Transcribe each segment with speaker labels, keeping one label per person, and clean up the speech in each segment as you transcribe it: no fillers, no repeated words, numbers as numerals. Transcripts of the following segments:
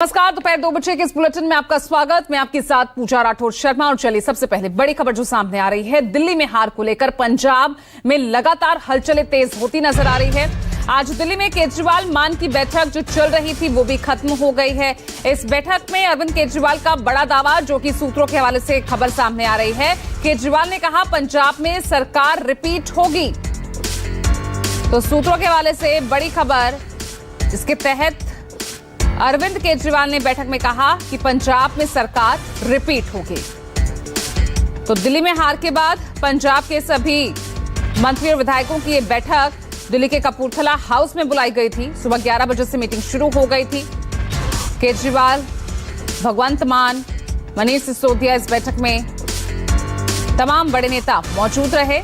Speaker 1: नमस्कार, दोपहर 2 बजे के इस बुलेटिन में आपका स्वागत। मैं आपके साथ पूजा राठौर शर्मा। और चलिए सबसे पहले बड़ी खबर जो सामने आ रही है, दिल्ली में हार को लेकर पंजाब में लगातार हलचलें तेज होती नजर आ रही है। आज दिल्ली में केजरीवाल मान की बैठक जो चल रही थी वो भी खत्म हो गई है। इस बैठक में अरविंद केजरीवाल का बड़ा दावा, जो कि सूत्रों के हवाले से खबर सामने आ रही है। केजरीवाल ने कहा पंजाब में सरकार रिपीट होगी। तो सूत्रों के हवाले से बड़ी खबर, जिसके तहत अरविंद केजरीवाल ने बैठक में कहा कि पंजाब में सरकार रिपीट होगी। तो दिल्ली में हार के बाद पंजाब के सभी मंत्री और विधायकों की ये बैठक दिल्ली के कपूरथला हाउस में बुलाई गई थी। सुबह 11 बजे से मीटिंग शुरू हो गई थी। केजरीवाल, भगवंत मान, मनीष सिसोदिया इस बैठक में तमाम बड़े नेता मौजूद रहे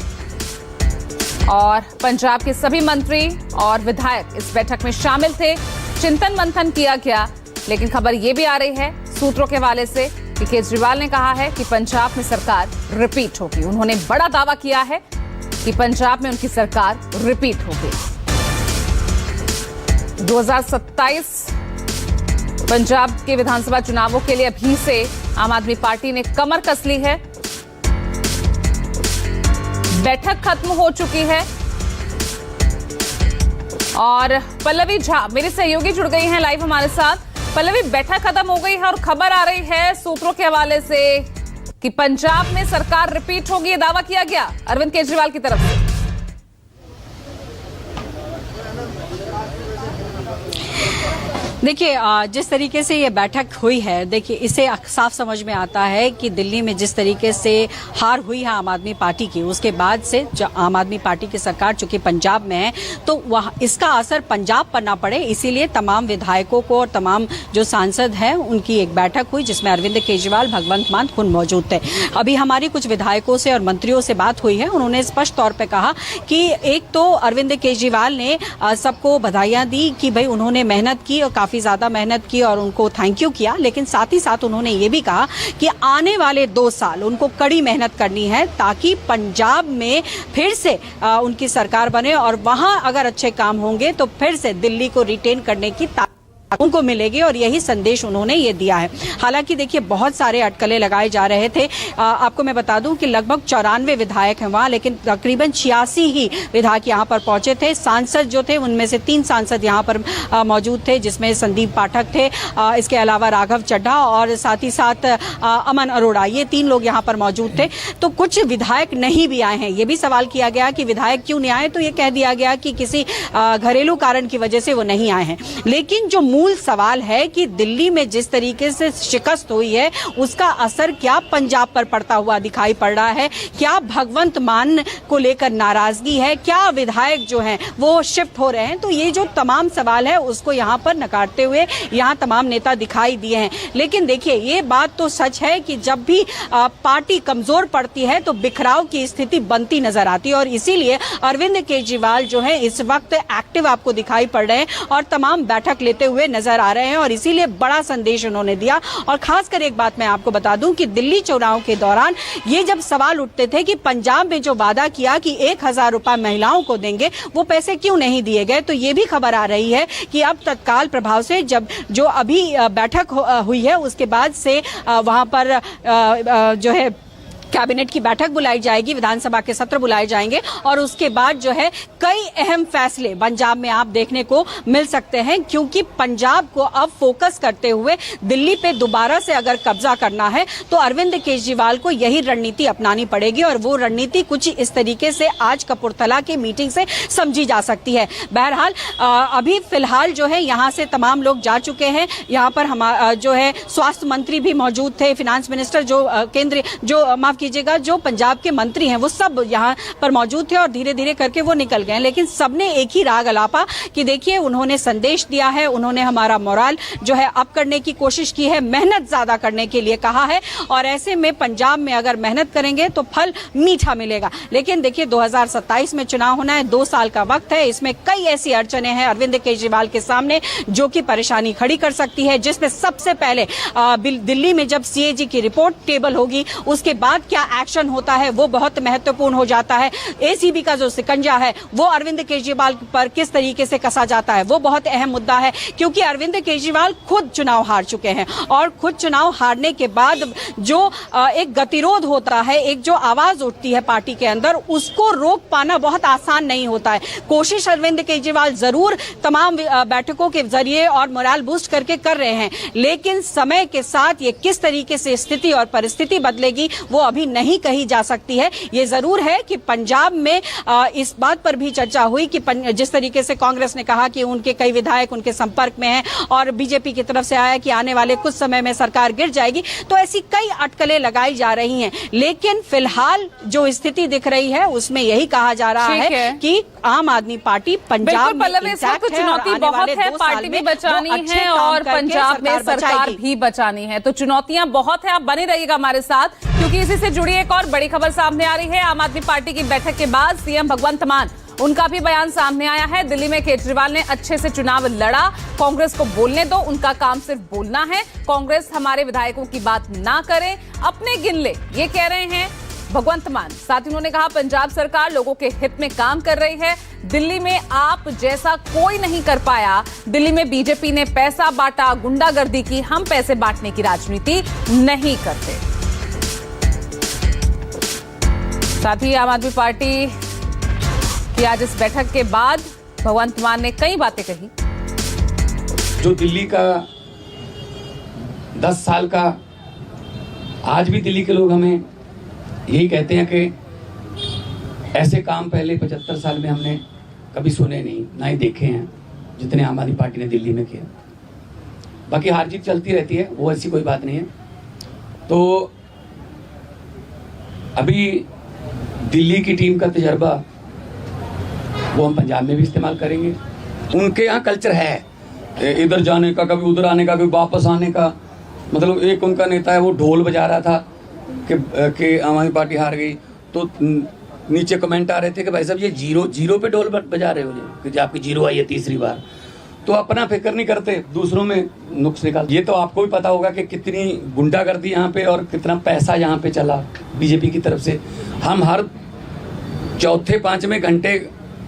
Speaker 1: और पंजाब के सभी मंत्री और विधायक इस बैठक में शामिल थे। चिंतन मंथन किया गया, लेकिन खबर यह भी आ रही है सूत्रों के हवाले से कि केजरीवाल ने कहा है कि पंजाब में सरकार रिपीट होगी। उन्होंने बड़ा दावा किया है कि पंजाब में उनकी सरकार रिपीट होगी। 2027 पंजाब के विधानसभा चुनावों के लिए अभी से आम आदमी पार्टी ने कमर कस ली है। बैठक खत्म हो चुकी है और पल्लवी झा मेरी सहयोगी जुड़ गई हैं लाइव हमारे साथ। पल्लवी, बैठक खत्म हो गई है और खबर आ रही है सूत्रों के हवाले से कि पंजाब में सरकार रिपीट होगी, ये दावा किया गया अरविंद केजरीवाल की तरफ से।
Speaker 2: देखिए, जिस तरीके से ये बैठक हुई है, देखिए इससे साफ समझ में आता है कि दिल्ली में जिस तरीके से हार हुई है आम आदमी पार्टी की, उसके बाद से जो आम आदमी पार्टी की सरकार चूंकि पंजाब में है, तो वह इसका असर पंजाब पर ना पड़े, इसीलिए तमाम विधायकों को और तमाम जो सांसद हैं उनकी एक बैठक हुई, जिसमें अरविंद केजरीवाल, भगवंत मान खुद मौजूद थे। अभी हमारी कुछ विधायकों से और मंत्रियों से बात हुई है। उन्होंने स्पष्ट तौर पर कहा कि एक तो अरविंद केजरीवाल ने सबको बधाइयां दी कि भाई उन्होंने मेहनत की और काफी ज्यादा मेहनत की और उनको थैंक यू किया, लेकिन साथ ही साथ उन्होंने ये भी कहा कि आने वाले 2 साल उनको कड़ी मेहनत करनी है ताकि पंजाब में फिर से उनकी सरकार बने और वहां अगर अच्छे काम होंगे तो फिर से दिल्ली को रिटेन करने की उनको मिलेगी, और यही संदेश उन्होंने ये दिया है। हालांकि देखिए बहुत सारे अटकलें लगाए जा रहे थे। आपको मैं बता दूं कि लगभग 94 विधायक हैं वहां, लेकिन तकरीबन 86 ही विधायक यहां पर पहुंचे थे। सांसद जो थे उनमें से 3 सांसद यहां पर मौजूद थे, जिसमें संदीप पाठक थे, इसके अलावा राघव चड्ढा और साथ ही साथ अमन अरोड़ा, ये 3 लोग यहां पर मौजूद थे। तो कुछ विधायक नहीं भी आए हैं। ये भी सवाल किया गया कि विधायक क्यों नहीं आए, तो ये कह दिया गया कि किसी घरेलू कारण की वजह से वो नहीं आए हैं। लेकिन जो मूल सवाल है कि दिल्ली में जिस तरीके से शिकस्त हुई है उसका असर क्या पंजाब पर पड़ता हुआ दिखाई पड़ रहा है? क्या भगवंत मान को लेकर नाराजगी है? क्या विधायक जो हैं वो शिफ्ट हो रहे हैं? तो ये जो तमाम सवाल है उसको यहां पर नकारते हुए यहां तमाम नेता दिखाई दिए हैं। लेकिन देखिए ये बात तो सच है कि जब भी पार्टी कमजोर पड़ती है तो बिखराव की स्थिति बनती नजर आती है, और इसीलिए अरविंद केजरीवाल जो है इस वक्त एक्टिव आपको दिखाई पड़ रहे हैं और तमाम बैठक लेते हुए नजर आ रहे हैं, और इसीलिए बड़ा संदेश उन्होंने दिया। और खासकर एक बात मैं आपको बता दूं कि दिल्ली चुनाव के दौरान ये जब सवाल उठते थे कि पंजाब में जो वादा किया कि 1000 रुपए महिलाओं को देंगे, वो पैसे क्यों नहीं दिए गए, तो ये भी खबर आ रही है कि अब तत्काल प्रभाव से जब जो अभी बैठक हुई है उसके बाद से वहां पर जो है कैबिनेट की बैठक बुलाई जाएगी, विधानसभा के सत्र बुलाए जाएंगे, और उसके बाद जो है कई अहम फैसले पंजाब में आप देखने को मिल सकते हैं, क्योंकि पंजाब को अब फोकस करते हुए दिल्ली पे दोबारा से अगर कब्जा करना है तो अरविंद केजरीवाल को यही रणनीति अपनानी पड़ेगी, और वो रणनीति कुछ इस तरीके से आज कपूरथला की मीटिंग से समझी जा सकती है। बहरहाल अभी फिलहाल जो है यहाँ से तमाम लोग जा चुके हैं। यहाँ पर हमारा जो है स्वास्थ्य मंत्री भी मौजूद थे, फिनेंस मिनिस्टर जो केंद्रीय जो माफ कीजिएगा जो पंजाब के मंत्री हैं वो सब यहाँ पर मौजूद थे, और धीरे धीरे करके वो निकल गए। लेकिन सबने एक ही राग अलापा कि देखिए उन्होंने संदेश दिया है, उन्होंने हमारा मोरल जो है अप करने की कोशिश की है, मेहनत ज्यादा करने के लिए कहा है, और ऐसे में पंजाब में अगर मेहनत करेंगे तो फल मीठा मिलेगा। लेकिन देखिए 2027 में चुनाव होना है, 2 साल का वक्त है, इसमें कई ऐसी अड़चने हैं अरविंद केजरीवाल के सामने जो कि परेशानी खड़ी कर सकती है, जिसमें सबसे पहले दिल्ली में जब CAG की रिपोर्ट टेबल होगी उसके बाद क्या एक्शन होता है वो बहुत महत्वपूर्ण हो जाता है। एसीबी का जो शिकंजा है वो अरविंद केजरीवाल पर किस तरीके से कसा जाता है वो बहुत अहम मुद्दा है, क्योंकि अरविंद केजरीवाल खुद चुनाव हार चुके हैं और खुद चुनाव हारने के बाद जो एक गतिरोध होता है, एक जो आवाज उठती है पार्टी के अंदर, उसको रोक पाना बहुत आसान नहीं होता है। कोशिश अरविंद केजरीवाल जरूर तमाम बैठकों के जरिए और मोरल बूस्ट करके कर रहे हैं, लेकिन समय के साथ ये किस तरीके से स्थिति और परिस्थिति बदलेगी वो अभी नहीं कही जा सकती है। ये जरूर है कि पंजाब में इस बात पर भी चर्चा हुई कि जिस तरीके से कांग्रेस ने कहा कि उनके कई विधायक उनके संपर्क में हैं और बीजेपी की तरफ से आया कि आने वाले कुछ समय में सरकार गिर जाएगी, तो ऐसी कई अटकलें लगाई जा रही हैं। लेकिन फिलहाल जो स्थिति दिख रही है उसमें यही कहा जा रहा है कि आम आदमी पार्टी पंजाब में इंटैक्ट है,
Speaker 1: चुनौती बहुत है, पार्टी भी बचानी है और पंजाब में सरकार भी बचानी है, तो चुनौतियां बहुत है। आप बने रहिएगा हमारे साथ, क्योंकि इसी से जुड़ी एक और बड़ी खबर सामने आ रही है। आम आदमी पार्टी की बैठक के बाद सीएम भगवंत मान, उनका भी बयान सामने आया है। दिल्ली में केजरीवाल ने अच्छे से चुनाव लड़ा, कांग्रेस को बोलने दो, उनका काम सिर्फ बोलना है, कांग्रेस हमारे विधायकों की बात ना करे, अपने गिन ले, ये कह रहे हैं भगवंत मान। साथ ही उन्होंने कहा पंजाब सरकार लोगों के हित में काम कर रही है, दिल्ली में आप जैसा कोई नहीं कर पाया। दिल्ली में बीजेपी ने पैसा बांटा, गुंडागर्दी की, हम पैसे बांटने की राजनीति नहीं करते। साथ ही आम आदमी पार्टी कि आज इस बैठक के बाद भगवंत मान ने कई बातें कही।
Speaker 3: जो दिल्ली का 10 साल का, आज भी दिल्ली के लोग हमें यही कहते हैं कि ऐसे काम पहले 75 साल में हमने कभी सुने नहीं, ना ही देखे हैं जितने आम आदमी पार्टी ने दिल्ली में किए। बाकी हार जीत चलती रहती है, वो ऐसी कोई बात नहीं है। तो अभी दिल्ली की टीम का तजर्बा वो हम पंजाब में भी इस्तेमाल करेंगे। उनके यहाँ कल्चर है इधर जाने का, कभी उधर आने का, कभी वापस आने का। मतलब एक उनका नेता है, वो ढोल बजा रहा था कि आम आदमी पार्टी हार गई, तो नीचे कमेंट आ रहे थे कि भाई साहब ये जीरो पे ढोल बजा रहे हो कि आपकी जीरो आई है तीसरी बार। तो अपना फिक्र नहीं करते, दूसरों में नुक्स निकाल। ये तो आपको भी पता होगा कि कितनी गुंडागर्दी यहाँ पे और कितना पैसा यहाँ पे चला बीजेपी की तरफ से। हम हर चौथे पांचवें घंटे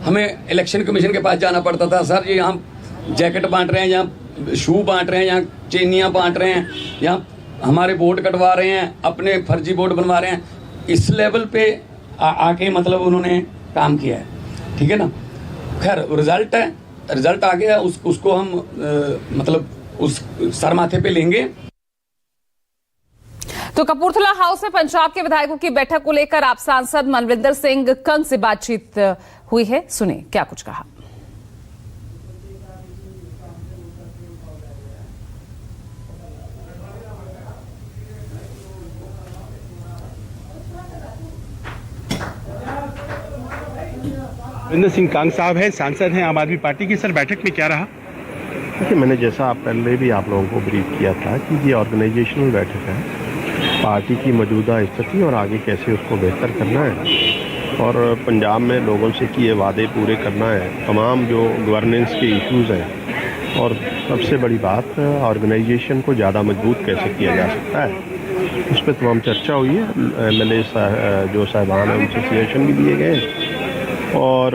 Speaker 3: हमें इलेक्शन कमीशन के पास जाना पड़ता था, सर ये यहाँ जैकेट बांट रहे हैं, यहाँ शू बांट रहे हैं, यहाँ चेनियाँ बांट रहे हैं, यहाँ हमारे वोट कटवा रहे हैं, अपने फर्जी वोट बनवा रहे हैं। इस लेवल पे आके मतलब उन्होंने काम किया है, ठीक है ना। खैर रिजल्ट आ गया, उसको हम मतलब उस सर माथे पे लेंगे।
Speaker 1: तो कपूरथला हाउस में पंजाब के विधायकों की बैठक को लेकर आप सांसद मनविंदर सिंह कंग से बातचीत हुई है, सुने क्या कुछ कहा।
Speaker 4: मनविंदर सिंह कांग साहब हैं, सांसद हैं आम आदमी पार्टी की। सर बैठक में क्या रहा?
Speaker 5: देखिए, मैंने जैसा पहले भी आप लोगों को ब्रीफ किया था कि ये ऑर्गेनाइजेशनल बैठक है, पार्टी की मौजूदा स्थिति और आगे कैसे उसको बेहतर करना है और पंजाब में लोगों से किए वादे पूरे करना है, तमाम जो गवर्नेंस के इश्यूज़ हैं और सबसे बड़ी बात ऑर्गेनाइजेशन को ज़्यादा मजबूत कैसे किया जा सकता है, उस पर तमाम चर्चा हुई है। MLA जो साहिबान हैं उनसे सजेशन भी दिए गए और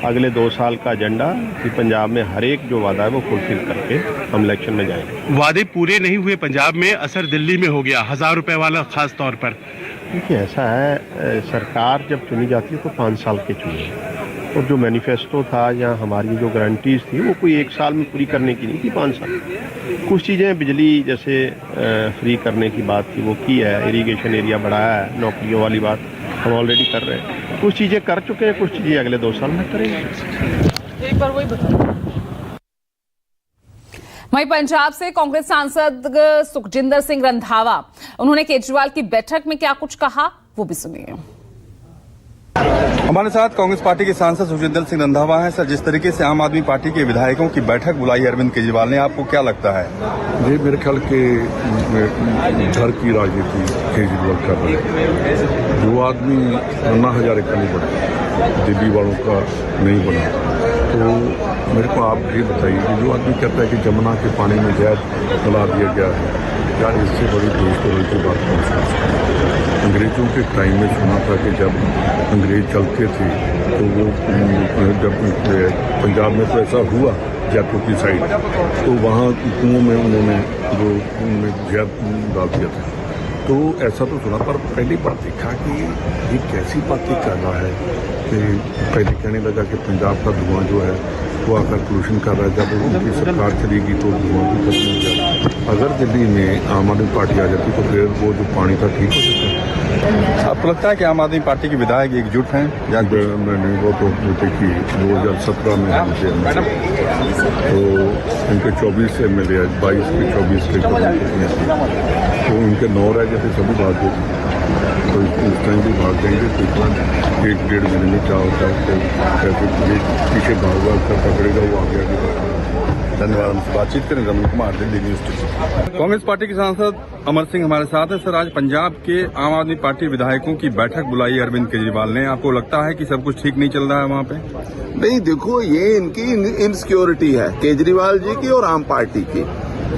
Speaker 5: अगले 2 साल का एजेंडा कि पंजाब में हर एक जो वादा है वो फुलफिल करके हम इलेक्शन में जाएंगे।
Speaker 4: वादे पूरे नहीं हुए पंजाब में, असर दिल्ली में हो गया 1000 रुपए वाला खास तौर पर।
Speaker 5: देखिए ऐसा है, सरकार जब चुनी जाती है तो 5 साल के चुनी और जो मैनिफेस्टो था या हमारी जो गारंटीज थी वो कोई 1 साल में पूरी करने की नहीं थी, 5 साल। कुछ चीज़ें बिजली जैसे फ्री करने की बात थी वो की है, इरिगेशन एरिया बढ़ाया है, नौकरियों वाली बात हम ऑलरेडी कर रहे हैं, कुछ चीज़ें कर चुके हैं, कुछ चीज़ें अगले 2 साल में करेंगे।
Speaker 1: एक बार वही बताओ। वहीं पंजाब से कांग्रेस सांसद सुखजिंदर सिंह रंधावा, उन्होंने केजरीवाल की बैठक में क्या कुछ कहा वो भी सुनिए।
Speaker 6: हमारे साथ कांग्रेस पार्टी के सांसद सुखजिंदर सिंह रंधावा हैं। सर, जिस तरीके से आम आदमी पार्टी के विधायकों की बैठक बुलाई अरविंद केजरीवाल ने, आपको क्या लगता है?
Speaker 7: ये मेरे ख्याल के घर की राजनीति केजरीवाल कर रहे हैं। जो आदमी अन्ना हजारे का नहीं बना, दिल्ली वालों का नहीं बना, तो मेरे को आप ये बताइए कि जो आदमी कहता है कि जमुना के पानी में जहर मिला दिया गया है, यार इससे बड़ी दोस्तों की बात कौन सी? अंग्रेजों के टाइम में सुना था कि जब अंग्रेज चलते थे तो वो जब पंजाब में तो ऐसा हुआ जयपुर की साइड, तो वहाँ कुओं में उन्होंने जो जहर डाल दिया था। तो ऐसा तो सुना, पर पहली बार देखा कि ये कैसी बातें कर रहा है कि पहले कहने लगा कि पंजाब का धुआं जो है वो आकर पोल्यूशन कर रहा है, जब उनकी सरकार चलेगी तो धुआं भी खत्म हो जाएगा। अगर दिल्ली में आम आदमी पार्टी आ जाती तो फिर वो जो पानी था ठीक हो सकता।
Speaker 6: आपको लगता है कि आम आदमी पार्टी के विधायक एकजुट हैं?
Speaker 7: नहीं, वो तो देखिए 2017 में हमसे तो इनके 24 MLA 22 के 24 के तो उनके 9 रह गए थे, सभी भाग गए। तो इस टाइम भी भाग जाएंगे तो इतना 1-1.5 महीने में क्या होता है, कैसे पीछे भाग कर पकड़ेगा वो आगे आगे।
Speaker 6: धन्यवाद। हमसे बातचीत करें। Raman Kumar, Delhi news TV. Congress party के सांसद अमर सिंह हमारे साथ है। सर, आज पंजाब के आम आदमी पार्टी विधायकों की बैठक बुलाई अरविंद केजरीवाल ने। आपको लगता है कि सब कुछ ठीक नहीं चल रहा है वहाँ पे?
Speaker 8: नहीं, देखो, ये इनकी इनसिक्योरिटी है केजरीवाल जी की और आम पार्टी की,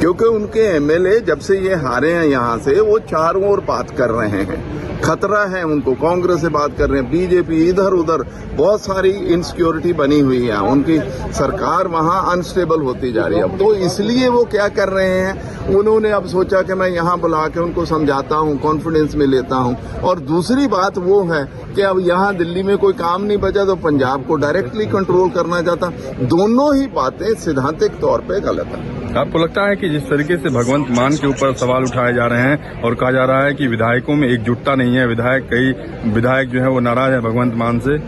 Speaker 8: क्योंकि उनके MLA जब से ये हारे हैं यहाँ से वो चारों ओर बात कर रहे हैं, खतरा है उनको, कांग्रेस से बात कर रहे हैं, बीजेपी इधर उधर, बहुत सारी इनसिक्योरिटी बनी हुई है, उनकी सरकार वहाँ अनस्टेबल होती जा रही है। तो इसलिए वो क्या कर रहे हैं, उन्होंने अब सोचा कि मैं यहाँ बुला के उनको समझाता हूँ, कॉन्फिडेंस में लेता हूँ। और दूसरी बात वो है कि अब यहाँ दिल्ली में कोई काम नहीं बचा तो पंजाब को डायरेक्टली कंट्रोल करना चाहता। दोनों ही बातें सिद्धांतिक तौर पे गलत है।
Speaker 6: आपको लगता है कि जिस तरीके से भगवंत मान के ऊपर सवाल उठाए जा रहे हैं और कहा जा रहा है कि विधायकों में एकजुटता नहीं है, कई विधायक जो है वो नाराज है भगवंत मान से?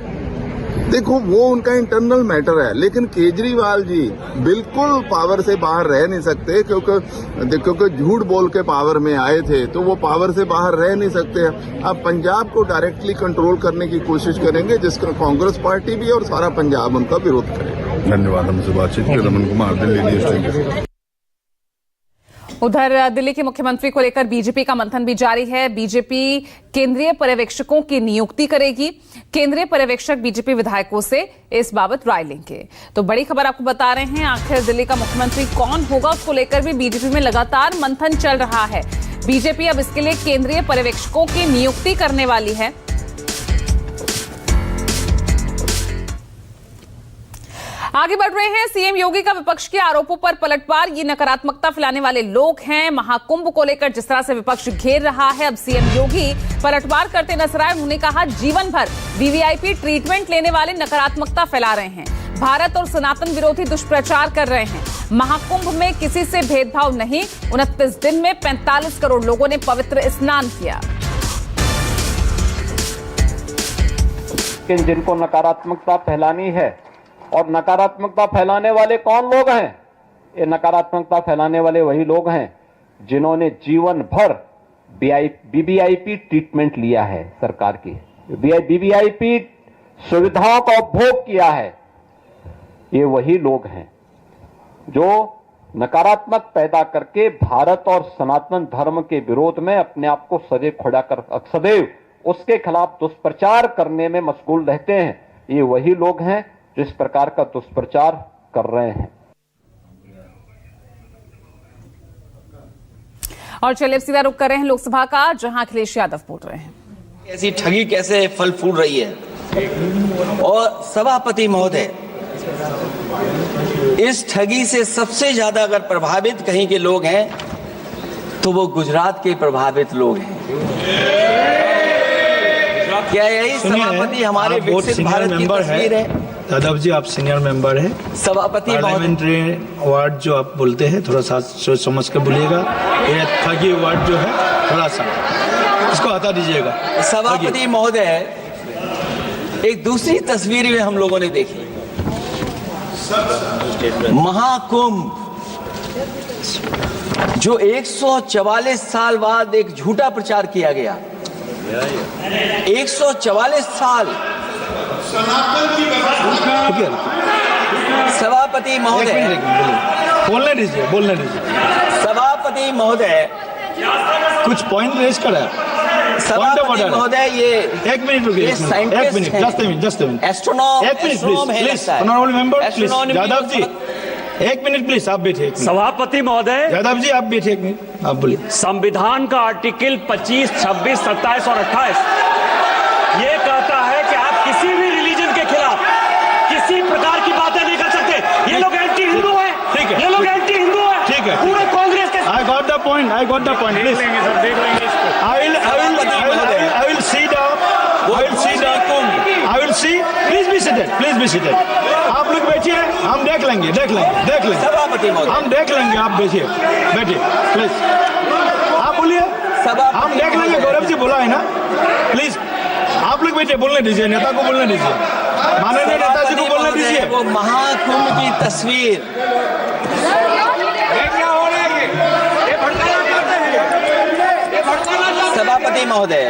Speaker 8: देखो, वो उनका इंटरनल मैटर है, लेकिन केजरीवाल जी बिल्कुल पावर से बाहर रह नहीं सकते, क्योंकि झूठ बोल के पावर में आए थे तो वो पावर से बाहर रह नहीं सकते। अब पंजाब को डायरेक्टली कंट्रोल करने की कोशिश करेंगे, जिसका कांग्रेस पार्टी भी और सारा पंजाब उनका विरोध करेगा।
Speaker 6: धन्यवाद। हमसे बातचीत की रमन कुमार, दिल्ली न्यूज टीवी।
Speaker 1: उधर दिल्ली के मुख्यमंत्री को लेकर बीजेपी का मंथन भी जारी है। बीजेपी केंद्रीय पर्यवेक्षकों की नियुक्ति करेगी। केंद्रीय पर्यवेक्षक बीजेपी विधायकों से इस बाबत राय लेंगे। तो बड़ी खबर आपको बता रहे हैं, आखिर दिल्ली का मुख्यमंत्री कौन होगा उसको लेकर भी बीजेपी में लगातार मंथन चल रहा है। बीजेपी अब इसके लिए केंद्रीय पर्यवेक्षकों की नियुक्ति करने वाली है। आगे बढ़ रहे हैं, सीएम योगी का विपक्ष के आरोपों पर पलटवार। ये नकारात्मकता फैलाने वाले लोग हैं। महाकुंभ को लेकर जिस तरह से विपक्ष घेर रहा है, अब सीएम योगी पलटवार करते नजर आए। उन्होंने कहा, जीवन भर वीवीआईपी ट्रीटमेंट लेने वाले नकारात्मकता फैला रहे हैं, भारत और सनातन विरोधी दुष्प्रचार कर रहे हैं। महाकुंभ में किसी से भेदभाव नहीं। 29 दिन में 45 करोड़ लोगों ने पवित्र स्नान किया।
Speaker 9: जिनको नकारात्मकता फैलानी है, और नकारात्मकता फैलाने वाले कौन लोग हैं? ये नकारात्मकता फैलाने वाले वही लोग हैं जिन्होंने जीवन भर बीबीआईपी ट्रीटमेंट लिया है, सरकार की बीबीआईपी सुविधाओं का उपभोग किया है। ये वही लोग हैं जो नकारात्मक पैदा करके भारत और सनातन धर्म के विरोध में अपने आप को सदैव उसके खिलाफ दुष्प्रचार करने में मशगूल रहते हैं। ये वही लोग हैं जो इस प्रकार का दुष्प्रचार कर रहे हैं।
Speaker 1: और चलिए अब सीधा रुख कर रहे हैं लोकसभा का, जहां अखिलेश यादव बोल रहे हैं।
Speaker 10: ऐसी ठगी कैसे फल फूल रही है। और सभापति महोदय, इस ठगी से सबसे ज्यादा अगर प्रभावित कहीं के लोग हैं तो वो गुजरात के प्रभावित लोग हैं। क्या यही सभापति हमारे विकसित भारत की तस्वीर है?
Speaker 11: यादव जी, आप सीनियर मेंबर हैं।
Speaker 10: सभापति
Speaker 11: पार्लियामेंट्री वार्ड जो आप बोलते हैं, थोड़ा सा सोच समझ कर बोलिएगा। ये ठगी वार्ड जो है, थोड़ा सा इसको हटा दीजिएगा।
Speaker 10: सभापति महोदय, एक दूसरी तस्वीर में हम लोगों ने देखी, महाकुंभ जो 144 साल बाद एक झूठा प्रचार किया गया। 144 साल। सभापति महोदय,
Speaker 11: बोलने दीजिए।
Speaker 10: सभापति महोदय,
Speaker 11: कुछ पॉइंट रेज करा।
Speaker 10: सभापति महोदय, ये
Speaker 11: एक मिनट रुकिए, एक मिनट, जस्ट ए मिनट,
Speaker 10: एस्ट्रोनॉम
Speaker 11: please, honourable member, please, Yadav ji, एक मिनट प्लीज, आप बैठिए।
Speaker 12: सभापति महोदय,
Speaker 11: यादव जी आप बैठिए एक मिनट, आप बोलिए।
Speaker 12: संविधान का आर्टिकल 25, 26, 27 और 28 ये कहता है कि आप किसी भी रिलीजन के खिलाफ किसी प्रकार की बातें नहीं कर सकते। ये लोग एंटी हिंदू हैं,
Speaker 11: ठीक है,
Speaker 12: ये लोग एंटी हिंदू हैं,
Speaker 11: ठीक है,
Speaker 12: पूरे कांग्रेस के।
Speaker 11: I got the point.
Speaker 12: देख लेंगे सर, देख लेंगे इसको।
Speaker 11: I will sit down. Please be seated. आप लोग बैठिए, हम देख लेंगे।
Speaker 10: सभापति महोदय,
Speaker 11: हम देख लेंगे, आप बैठिए प्लीज। आप बोलिए, हम देख लेंगे। गौरव जी बोला है ना, प्लीज आप लोग बैठिए, बोलने दीजिए, नेता को बोलने दीजिए, माननीय नेताजी को बोलने दीजिए।
Speaker 10: वो महाकुंभ की तस्वीर सभापति महोदय,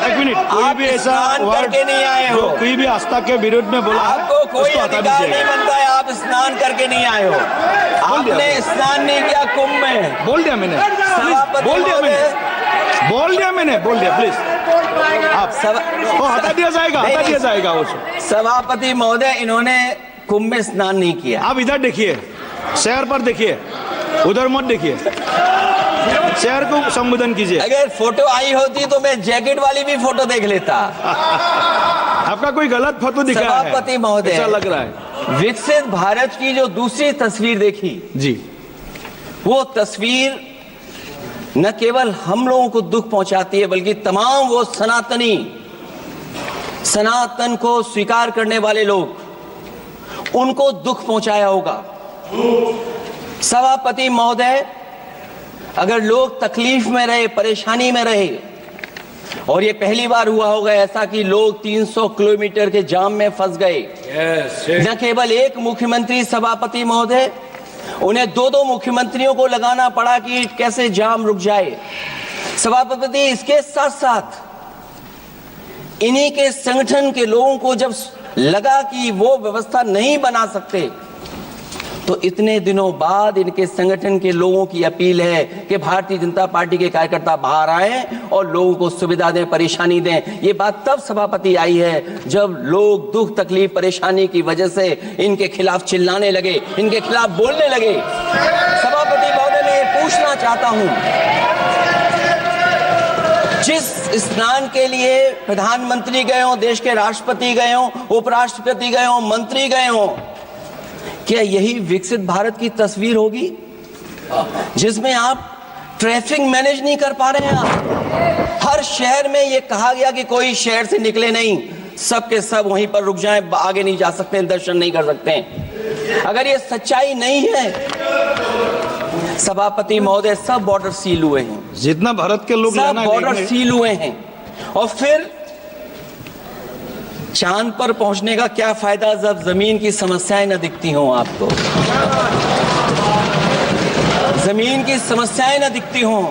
Speaker 11: एक मिनट, कोई भी ऐसा वर्ड
Speaker 10: करके नहीं आए हो,
Speaker 11: कोई भी आस्था के विरुद्ध में बोला,
Speaker 10: आपको कोई अधिकार नहीं बनता है, आप स्नान करके नहीं आए हो, आपने स्नान नहीं किया कुंभ में।
Speaker 11: बोल दिया मैंने, बोल दिया प्लीज। आप हटा दिया जाएगा उसको।
Speaker 10: सभापति महोदय, इन्होंने कुंभ में स्नान नहीं किया।
Speaker 11: आप इधर देखिए, शहर पर देखिए, उधर मत देखिए, शहर को संबोधन कीजिए।
Speaker 10: अगर फोटो आई होती तो मैं जैकेट वाली भी फोटो देख लेता।
Speaker 11: आपका कोई गलत फोटो दिखा है
Speaker 10: सभापति महोदय,
Speaker 11: ऐसा लग रहा है।
Speaker 10: विकसित भारत की जो दूसरी तस्वीर देखी
Speaker 11: जी,
Speaker 10: वो तस्वीर न केवल हम लोगों को दुख पहुंचाती है, बल्कि तमाम वो सनातन को स्वीकार करने वाले लोग, उनको दुख पहुंचाया होगा। सभापति महोदय, अगर लोग तकलीफ में रहे, परेशानी में रहे, और ये पहली बार हुआ होगा ऐसा कि लोग 300 किलोमीटर के जाम में फंस गए, न केवल एक मुख्यमंत्री सभापति महोदय, उन्हें दो मुख्यमंत्रियों को लगाना पड़ा कि कैसे जाम रुक जाए। सभापति, इसके साथ साथ इन्हीं के संगठन के लोगों को जब लगा कि वो व्यवस्था नहीं बना सकते, तो इतने दिनों बाद इनके संगठन के लोगों की अपील है कि भारतीय जनता पार्टी के कार्यकर्ता बाहर आए और लोगों को सुविधा दें, परेशानी दें। ये बात तब सभापति आई है जब लोग दुख, तकलीफ, परेशानी की वजह से इनके खिलाफ चिल्लाने लगे, इनके खिलाफ बोलने लगे। सभापति महोदय, मैं ये पूछना चाहता हूं, जिस स्नान के लिए प्रधानमंत्री गए हो, देश के राष्ट्रपति गए हो, उपराष्ट्रपति गए हो, मंत्री गए हो, क्या यही विकसित भारत की तस्वीर होगी जिसमें आप ट्रैफिक मैनेज नहीं कर पा रहे हैं? आप हर शहर में ये कहा गया कि कोई शहर से निकले नहीं, सब के सब वहीं पर रुक जाएं, आगे नहीं जा सकते, दर्शन नहीं कर सकते। अगर ये सच्चाई नहीं है सभापति महोदय, सब बॉर्डर सील हुए हैं,
Speaker 11: जितना भारत के लोग
Speaker 10: सब बॉर्डर सील हुए हैं, और फिर चांद पर पहुंचने का क्या फायदा जब जमीन की समस्याएं न दिखती हों आपको, जमीन की समस्याएं न दिखती हों।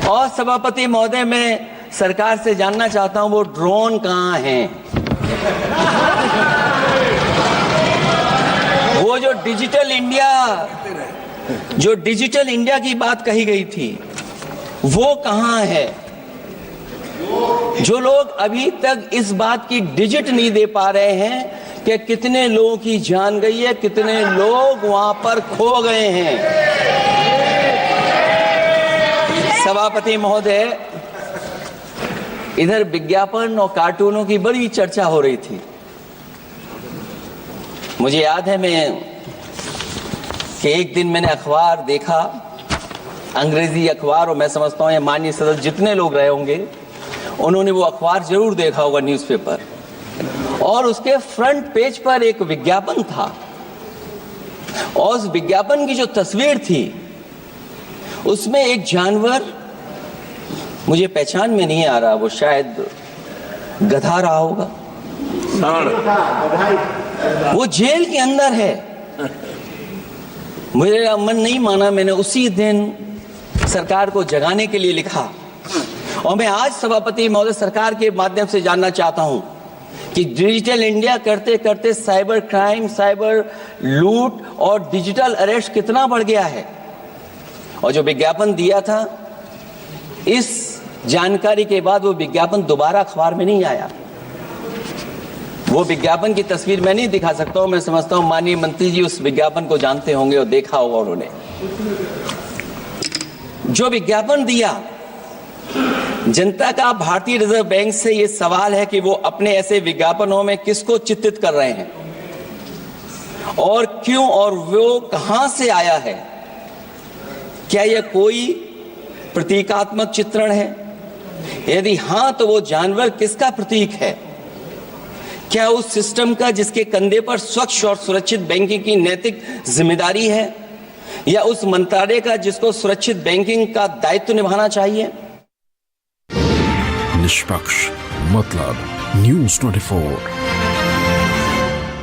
Speaker 10: और सभापति महोदय, मैं सरकार से जानना चाहता हूं, वो ड्रोन कहां हैं? वो जो डिजिटल इंडिया की बात कही गई थी, वो कहां है? जो लोग अभी तक इस बात की डिजिट नहीं दे पा रहे हैं कि कितने लोगों की जान गई है, कितने लोग वहां पर खो गए हैं। सभापति महोदय, इधर विज्ञापन और कार्टूनों की बड़ी चर्चा हो रही थी। मुझे याद है कि एक दिन मैंने अखबार देखा, अंग्रेजी अखबार, और मैं समझता हूं ये माननीय सदस्य जितने लोग रहे होंगे उन्होंने वो अखबार जरूर देखा होगा, न्यूज़पेपर, और उसके फ्रंट पेज पर एक विज्ञापन था, और उस विज्ञापन की जो तस्वीर थी उसमें एक जानवर, मुझे पहचान में नहीं आ रहा, वो शायद गधा रहा होगा, वो जेल के अंदर है। मेरा मन नहीं माना, मैंने उसी दिन सरकार को जगाने के लिए लिखा, और मैं आज सभापति महोदय सरकार के माध्यम से जानना चाहता हूं कि डिजिटल इंडिया करते करते साइबर क्राइम, साइबर लूट और डिजिटल अरेस्ट कितना बढ़ गया है। और जो विज्ञापन दिया था, इस जानकारी के बाद वो विज्ञापन दोबारा अखबार में नहीं आया। वो विज्ञापन की तस्वीर मैं नहीं दिखा सकता हूं। मैं समझता हूं माननीय मंत्री जी उस विज्ञापन को जानते होंगे और देखा होगा उन्होंने। जो विज्ञापन दिया जनता का भारतीय रिजर्व बैंक से ये सवाल है कि वो अपने ऐसे विज्ञापनों में किसको चित्रित कर रहे हैं और क्यों, और वो कहां से आया है। क्या यह कोई प्रतीकात्मक चित्रण है? यदि हां तो वो जानवर किसका प्रतीक है? क्या उस सिस्टम का जिसके कंधे पर स्वच्छ और सुरक्षित बैंकिंग की नैतिक जिम्मेदारी है, या उस मंत्रालय का जिसको सुरक्षित बैंकिंग का दायित्व निभाना चाहिए?
Speaker 13: निष्पक्ष मतलब न्यूज़ 24।